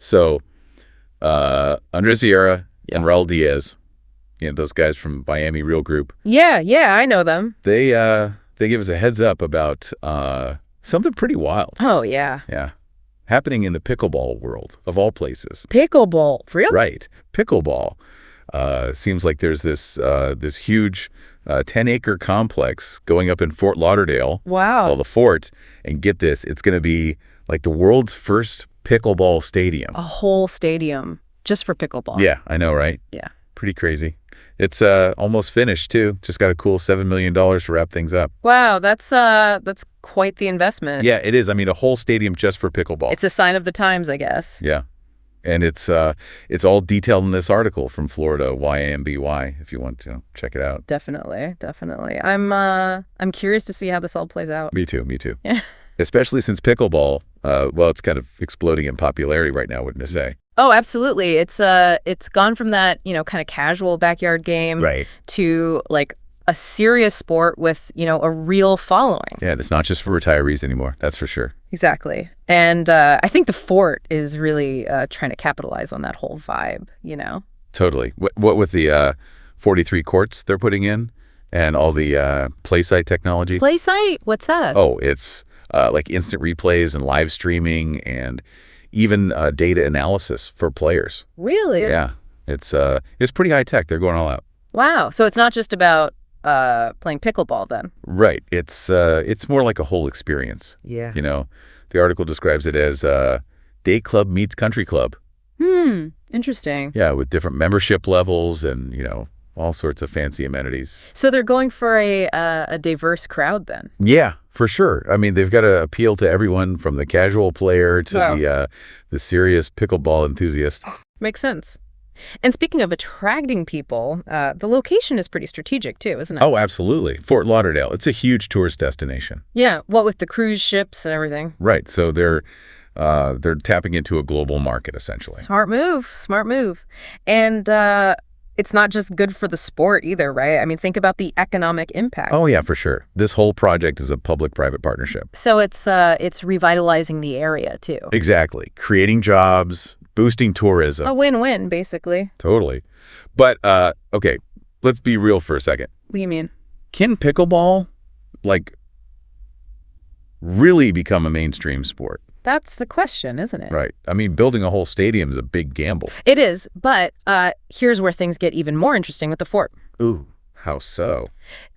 So Andres Vieira and rauldiaz, those guys from Miami Real Group. Yeah, I know them. They give us a heads up about something pretty wild. Oh, yeah. Yeah. Happening in the pickleball world, of all places. Pickleball, for real? Right. Pickleball. Seems like there's this huge 10-acre complex going up in Fort Lauderdale. Wow. Called the Fort. And get this, it's going to be like the world's first pickleball stadium. A whole stadium just for pickleball. Yeah, I know, right? Yeah. Pretty crazy. It's almost finished, too. Just got a cool $7 million to wrap things up. Wow, that's quite the investment. Yeah, it is. I mean, a whole stadium just for pickleball. It's a sign of the times, I guess. Yeah. And it's all detailed in this article from Florida YAMBY, if you want to check it out. Definitely. I'm curious to see how this all plays out. Me too. Yeah. Especially since pickleball, it's kind of exploding in popularity right now, wouldn't you say? Oh, absolutely. It's gone from that, kind of casual backyard game to like a serious sport with, a real following. Yeah, it's not just for retirees anymore. That's for sure. Exactly. And I think the Fort is really trying to capitalize on that whole vibe, Totally. What with the 43 courts they're putting in and all the play site technology? Play site? What's that? Oh, it's like instant replays and live streaming and even data analysis for players. Really? Yeah. It's pretty high tech. They're going all out. Wow. So it's not just about playing pickleball then? Right. It's more like a whole experience. Yeah. The article describes it as day club meets country club. Interesting. Yeah, with different membership levels and, all sorts of fancy amenities. So they're going for a diverse crowd then? Yeah, for sure. I mean, they've got to appeal to everyone from the casual player to the serious pickleball enthusiast. Makes sense. And speaking of attracting people, the location is pretty strategic too, isn't it? Oh, absolutely. Fort Lauderdale. It's a huge tourist destination. Yeah, what with the cruise ships and everything. Right. So they're tapping into a global market, essentially. Smart move. And it's not just good for the sport either, right? I mean, think about the economic impact. Oh, yeah, for sure. This whole project is a public-private partnership. So it's revitalizing the area too. Exactly. Creating jobs, boosting tourism. A win-win, basically. Totally. But, okay, let's be real for a second. What do you mean? Can pickleball, really become a mainstream sport? That's the question, isn't it? Right. I mean, building a whole stadium is a big gamble. It is, but here's where things get even more interesting with the Fort. Ooh, how so?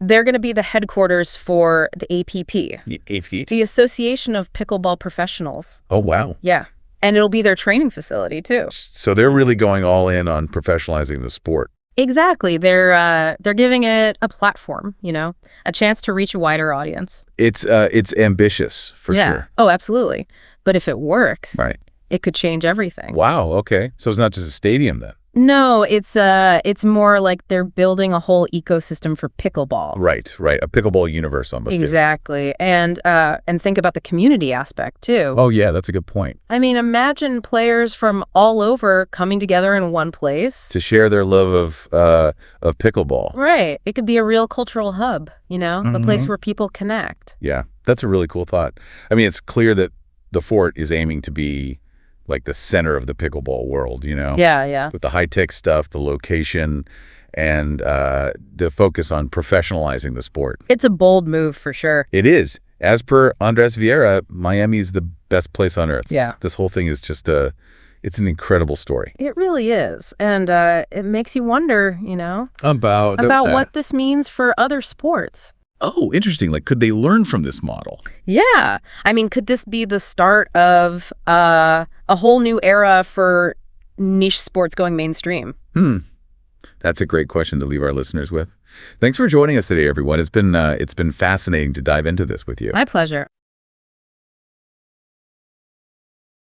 They're going to be the headquarters for the APP. The APP? The Association of Pickleball Professionals. Oh, wow. Yeah. And it'll be their training facility, too. So they're really going all in on professionalizing the sport. Exactly. They're giving it a platform, a chance to reach a wider audience. It's ambitious, for sure. Oh, absolutely. But if it works, right, it could change everything. Wow, okay. So it's not just a stadium then? No, it's more like they're building a whole ecosystem for pickleball. Right. A pickleball universe almost. Exactly. And think about the community aspect too. Oh yeah, that's a good point. I mean, imagine players from all over coming together in one place to share their love of pickleball. Right. It could be a real cultural hub, a place where people connect. Yeah, that's a really cool thought. I mean, it's clear that the Fort is aiming to be like the center of the pickleball world, Yeah. With the high-tech stuff, the location, and the focus on professionalizing the sport. It's a bold move for sure. It is. As per Andres Vieira, Miami's the best place on earth. Yeah. This whole thing is just it's an incredible story. It really is. And it makes you wonder, about what this means for other sports. Oh, interesting. Could they learn from this model? Yeah. I mean, could this be the start of a whole new era for niche sports going mainstream? That's a great question to leave our listeners with. Thanks for joining us today, everyone. It's been fascinating to dive into this with you. My pleasure.